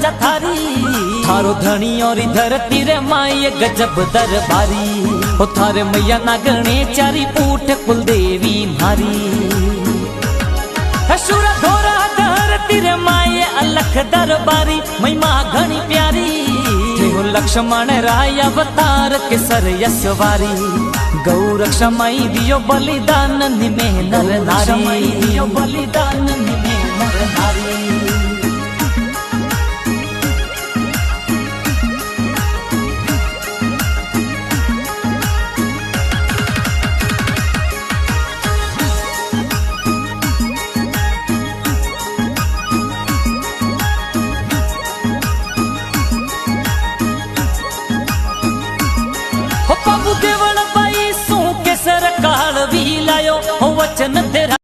राजा थारी। थारो धनी और धरती रे माई गजब दरबारी। ओ थारे मैया ना गणे चारी ऊठ कुल देवी मारी। शुरा धोरा धरती रे माई अलख दरबारी। महिमा घनी प्यारी हो लक्ष्मण राय अवतार के सर यशवारी। गौ रक्षा माई दियो बलिदान निमे नर नारी। दियो बलिदान निमे नर नारी। देवण बाई सू केसर काल भी लायो वचन तेरा।